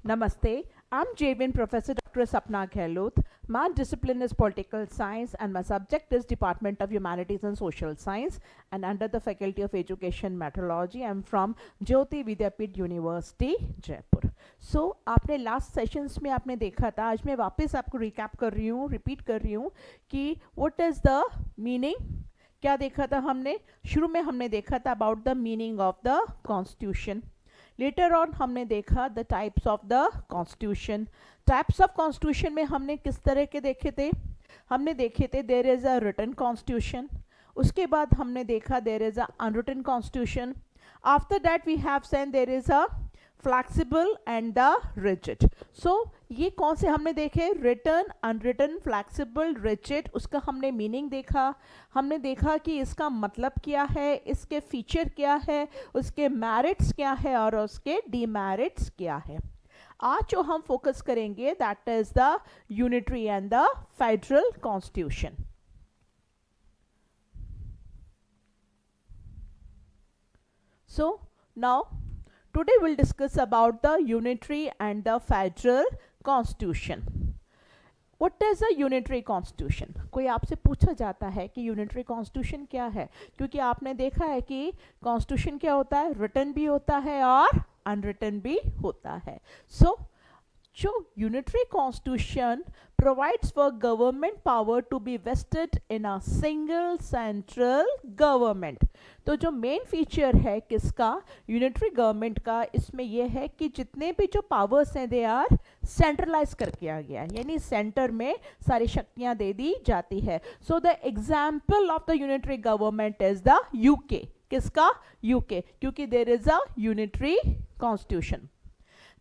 Namaste. I'm JVN Professor Dr. Sapna Gehlot. My discipline is Political Science and my subject is Department of Humanities and Social Science, and under the Faculty of Education Meteorology. I'm from Jyoti Vidyapith University, Jaipur. So आपने last sessions में आपने देखा था, आज मैं वापस आपको recap कर रही हूँ, रिपीट कर रही हूँ कि व्हाट इज द मीनिंग. क्या देखा था हमने? शुरू में हमने देखा था about the meaning of the constitution. Later on हमने देखा the types of the constitution. Types of constitution में हमने किस तरह के देखे थे? हमने देखे थे there is a written constitution. उसके बाद हमने देखा there is a unwritten constitution. After that we have seen there is a flexible and the rigid. So ये कौन से हमने देखे? Written, unwritten, flexible, rigid. उसका हमने मीनिंग देखा. हमने देखा कि इसका मतलब क्या है, इसके फीचर क्या है, उसके मेरिट्स क्या है और उसके डीमेरिट्स क्या है. आज जो हम फोकस करेंगे that is the unitary and the federal constitution. So now today we'll discuss about the unitary and the federal constitution. What is a unitary constitution? कोई आपसे पूछा जाता है कि यूनिटरी कॉन्स्टिट्यूशन क्या है, क्योंकि आपने देखा है कि कॉन्स्टिट्यूशन क्या होता है, रिटन भी होता है और अनरिटन भी होता है. सो जो unitary constitution provides for government power to be vested in a single central government. तो जो मेन फीचर है किसका, यूनिटरी गवर्नमेंट का, इसमें यह है कि जितने भी जो पावर्स हैं दे आर सेंट्रलाइज कर किया गया है, यानी सेंटर में सारी शक्तियां दे दी जाती है. So the example of the unitary government is the UK. किसका? यूके, क्योंकि there is a unitary constitution.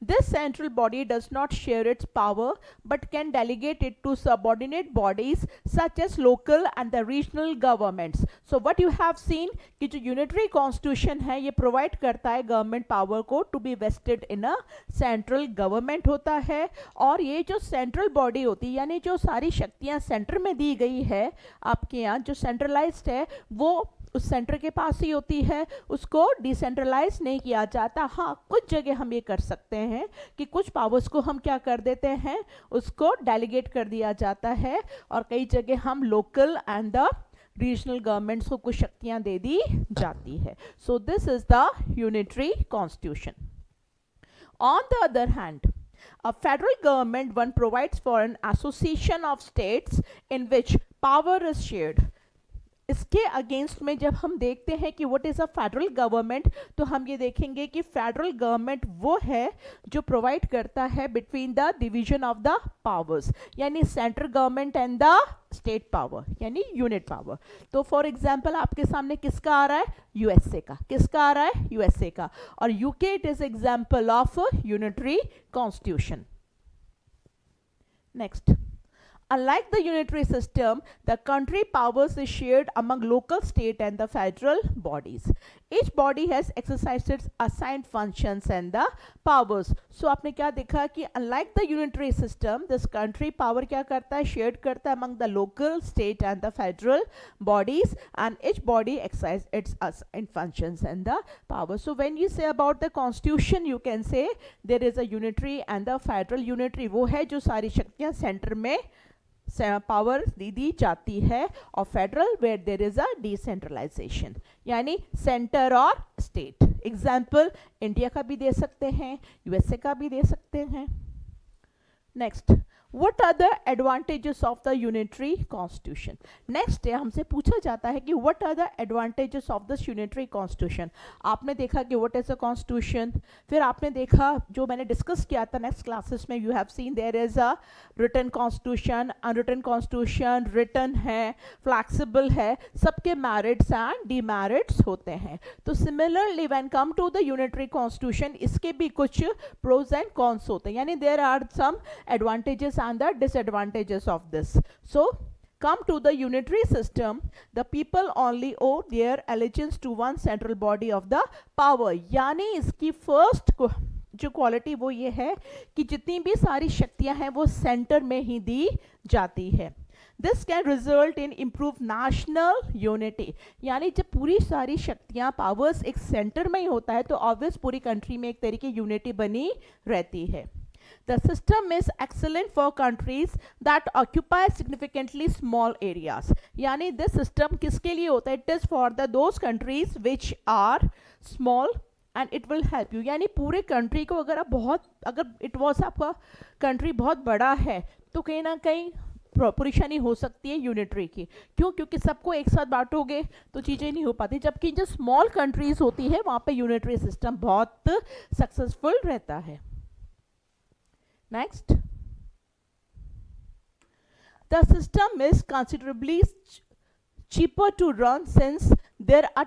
This central body does not share its power but can delegate it to subordinate bodies such as local and the regional governments. So what you have seen कि जो unitary constitution है ये provide करता है government power को to be vested in a central government होता है. और ये जो central body होती है, यानी जो सारी शक्तियाँ center में दी गई है आपके यहाँ, जो centralized है वो उस सेंटर के पास ही होती है, उसको डिसेंट्रलाइज नहीं किया जाता. हाँ, कुछ जगह हम ये कर सकते हैं कि कुछ पावर्स को हम क्या कर देते हैं, उसको डेलीगेट कर दिया जाता है, और कई जगह हम local and the regional governments को कुछ शक्तियां दे दी जाती है. So this is the unitary constitution. On the other hand, a federal government one provides for an association of states in which power is shared. इसके अगेंस्ट में जब हम देखते हैं कि what is a federal government, तो हम ये देखेंगे कि फेडरल गवर्नमेंट वो है जो प्रोवाइड करता है between the division of the powers, यानी central government and the state power, यानी यूनिट पावर. तो फॉर एग्जांपल आपके सामने किसका आ रहा है? यूएसए का. किसका आ रहा है? यूएसए का. और UK it is example of unitary constitution. Next, unlike the unitary system, the country powers is shared among local, state and the federal bodies. Each body has exercised its assigned functions and the powers. So आपने क्या देखा कि unlike the unitary system, this country power क्या करता है? shared करता है among the local, state and the federal bodies, and each body exercises its assigned functions and the powers. So when you say about the constitution, you can say there is a unitary and the federal. Unitary वो है जो सारी शक्तियाँ centre में power दी जाती है, और federal where there is a decentralisation, यानी सेंटर और स्टेट. एग्जाम्पल इंडिया का भी दे सकते हैं, यूएसए का भी दे सकते हैं. Next, What are the advantages of the unitary constitution? Next हमसे पूछा जाता है कि what are the advantages of this unitary constitution? आपने देखा कि what is a constitution, फिर आपने देखा जो मैंने डिस्कस किया था नेक्स्ट क्लासेस में, you have seen there is a written constitution, unwritten constitution, written है, flexible है, सबके merits and demerits होते हैं. तो similarly when come to the unitary constitution, इसके भी कुछ pros and cons होते हैं, यानी there are some advantages and the disadvantages of this. So come to the unitary system, the people only owe their allegiance to one central body of the power. यानी इसकी first जो quality वो ये है कि जितनी भी सारी शक्तियां हैं वो सेंटर में ही दी जाती है. This can result in improve national unity, यानी जब पूरी सारी शक्तियां पावर्स एक सेंटर में ही होता है तो ऑब्वियस पूरी कंट्री में एक तरीके यूनिटी बनी रहती है. The system is excellent for countries that occupy significantly small areas. यानी this system किसके लिए होता है? It is for the those countries which are small and it will help you. यानी पूरे कंट्री को अगर इट वॉज आपका कंट्री बहुत बड़ा है तो कहीं ना कहीं परेशानी हो सकती है यूनिटरी की. क्यों? क्योंकि सबको एक साथ बांटोगे तो चीज़ें नहीं हो पाती. जबकि जो स्मॉल कंट्रीज होती है वहाँ पे यूनिटरी सिस्टम बहुत सक्सेसफुल रहता है. Next, the system is considerably cheaper to run since there are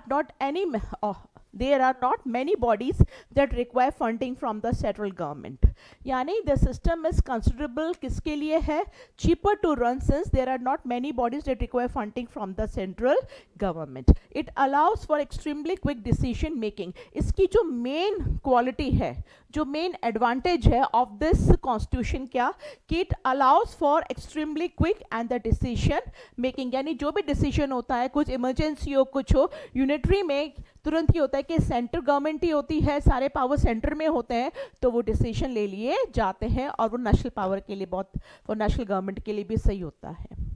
not many bodies that require funding from the central government. यानी the system is considerable किसके लिए है? Cheaper to run since there are not many bodies that require funding from the central government. It allows for extremely quick decision making. इसकी जो main quality है, जो main advantage है of this constitution क्या? कि it allows for extremely quick and the decision making. यानी जो भी डिसीजन होता है, कुछ इमरजेंसी हो कुछ हो, यूनिटरी में तुरंत ही होता है कि सेंट्रल गवर्नमेंट ही होती है, सारे पावर सेंटर में होते हैं, तो वो डिसीजन ले लिए जाते हैं और वो नेशनल पावर के लिए वो नेशनल गवर्नमेंट के लिए भी सही होता है.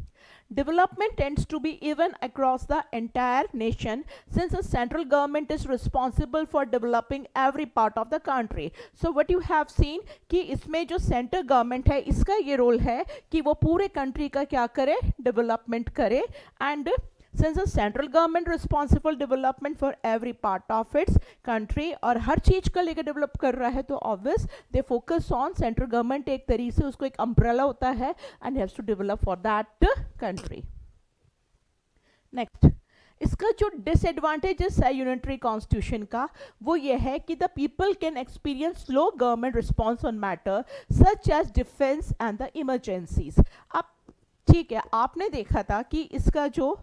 Development tends to be even across the entire nation since the central government is responsible for developing every part of the country. So what you have seen कि इसमें जो सेंट्रल गवर्नमेंट है इसका ये रोल है कि वो पूरे कंट्री का क्या करे? डेवलपमेंट करे. And since the central government responsible development for every part of its country और हर चीज का लेकर डेवलप कर रहा है, तो obvious they focus on central government. एक तरीके से उसको एक umbrella होता है and has to develop for that country. Next, इसका जो डिसएडवांटेजेस है यूनिटरी कॉन्स्टिट्यूशन का वो ये है कि the people can experience slow government response on matter such as defence and the emergencies. अब ठीक है, आपने देखा था कि इसका जो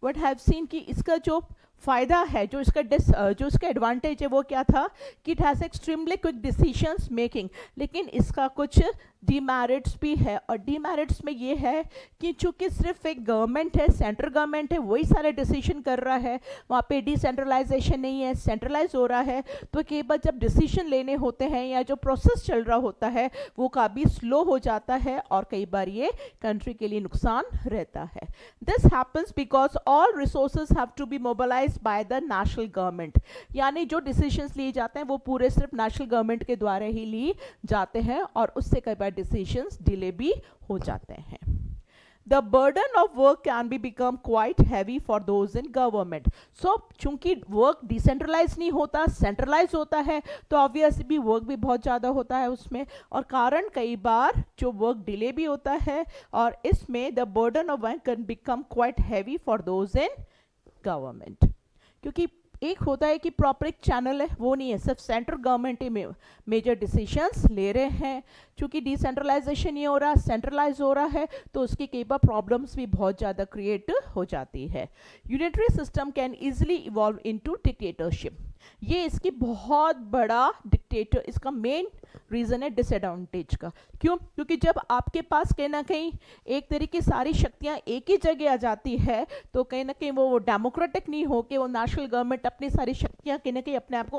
वट हैव सीन कि इसका जो फ़ायदा है, जो इसका एडवांटेज है वो क्या था? कि it has extremely quick decisions making. लेकिन इसका कुछ डीमेरिट्स भी है, और डीमेरिट्स में ये है कि चूंकि सिर्फ एक गवर्नमेंट है, सेंट्रल गवर्नमेंट है, वही सारे डिसीजन कर रहा है, वहाँ पे डिसेंट्रलाइजेशन नहीं है, सेंट्रलाइज हो रहा है, तो कई बार जब डिसीजन लेने होते हैं या जो प्रोसेस चल रहा होता है वो काफ़ी स्लो हो जाता है और कई बार ये कंट्री के लिए नुकसान रहता है. This happens because all resources have to be mobilised by the national government. यानी जो डिसीजंस लिए जाते हैं वो पूरे सिर्फ नेशनल गवर्नमेंट के द्वारा ही लिए जाते हैं और उससे कई बार decisions डिले भी हो जाते हैं. The burden of work can be become quite heavy for those in government. So चूंकि वर्क डिसेंट्रलाइज नहीं होता, सेंट्रलाइज होता है, तो ऑब्वियसली भी वर्क भी बहुत ज़्यादा होता है उसमें, और कारण कई बार जो वर्क डिले भी होता है, और इसमें the burden of work can become quite heavy for those in government. क्योंकि एक होता है कि प्रॉपर एक चैनल है, वो नहीं है, सिर्फ सेंट्रल गवर्नमेंट ही मेजर डिसीजंस ले रहे हैं. क्योंकि डिसेंट्रलाइजेशन नहीं हो रहा, सेंट्रलाइज हो रहा है, तो उसकी कई बार प्रॉब्लम्स भी बहुत ज़्यादा क्रिएट हो जाती है. Unitary system can easily evolve into dictatorship. ये इसकी बहुत बड़ा डिक्टेटर, इसका मेन रीज़न है डिसएडवांटेज का. क्यों? क्योंकि जब आपके पास कहीं ना कहीं एक तरीके सारी शक्तियां एक ही जगह आ जाती है, तो कहीं ना कहीं वो डेमोक्रेटिक नहीं हो के वो नेशनल गवर्नमेंट अपनी सारी शक्तियां कहीं ना कहीं अपने आप को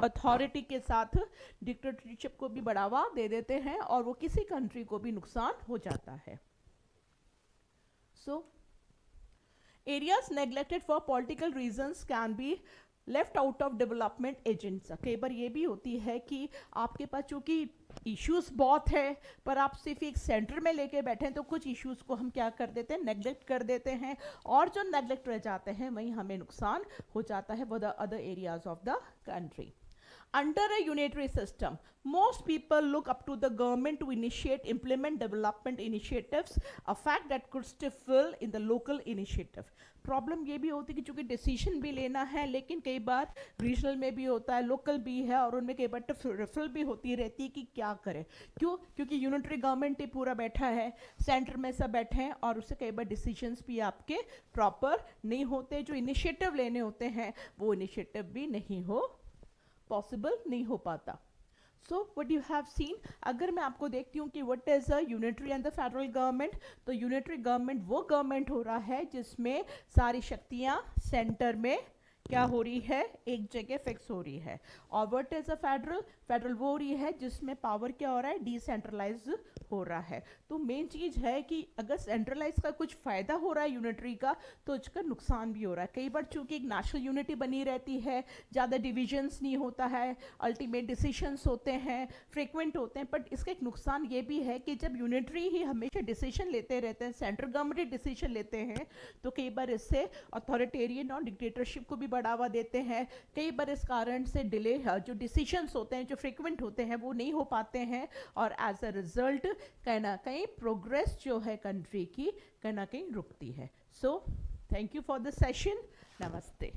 अथॉरिटी के साथ डिक्टेटरशिप को भी बढ़ावा दे देते हैं और वो किसी कंट्री को भी नुकसान हो जाता है. So areas neglected for political reasons can be left out of development agents. कई बार ये भी होती है कि आपके पास चूँकि इश्यूज बहुत है पर आप सिर्फ एक सेंटर में लेके बैठे हैं, तो कुछ इश्यूज को हम क्या कर देते हैं? नेग्लेक्ट कर देते हैं, और जो नेग्लेक्ट रह जाते हैं वहीं हमें नुकसान हो जाता है for the other areas of the country. Under a unitary system, most people look up to the government to initiate, implement development initiatives, a fact that could stifle in the local initiative. Problem ये भी होती है कि चूँकि decision भी लेना है, लेकिन कई बार रीजनल में भी होता है, लोकल भी है, और उनमें कई बार रिफल भी होती रहती है कि क्या करें. क्यों? क्योंकि यूनिटरी गवर्नमेंट ही पूरा बैठा है, सेंटर में सब बैठे हैं, और उससे कई बार डिसीजंस भी आपके प्रॉपर नहीं होते, जो इनिशिएटिव लेने होते हैं वो इनिशिएटिव भी नहीं हो पॉसिबल नहीं हो पाता. So what you have seen, अगर मैं आपको देखती हूँ कि what is a unitary and the federal government, तो यूनिटरी गवर्नमेंट वो गवर्नमेंट हो रहा है जिसमें सारी शक्तियाँ सेंटर में क्या हो रही है, एक जगह फिक्स हो रही है। और what is a federal, federal वो हो रही है जिसमें पावर क्या हो रहा है, डिसेंट्रलाइज हो रहा है। तो मेन चीज है कि अगर सेंट्रलाइज का कुछ फायदा हो रहा है यूनिटरी का, तो उसका नुकसान भी हो रहा है। कई बार चूंकि एक नेशनल यूनिटी बनी रहती है, ज़्यादा डिविजन्स नहीं होता है, अल्टीमेट डिसीजंस होते हैं, फ्रिक्वेंट होते हैं, बट इसका एक नुकसान ये भी है कि जब यूनिटरी ही हमेशा डिसीजन लेते रहते हैं, सेंट्रल गवर्नमेंट डिसीजन लेते हैं, तो कई बार इससे अथॉरिटेरियन और डिक्टेटरशिप को भी बढ़ावा देते हैं। कई बार इस कारण से डिले, जो डिसीजंस होते हैं जो फ्रिक्वेंट होते हैं वो नहीं हो पाते हैं, और एज अ रिजल्ट कहीं ना कहीं प्रोग्रेस जो है कंट्री की कहीं ना कहीं रुकती है। So thank you for the session. नमस्ते।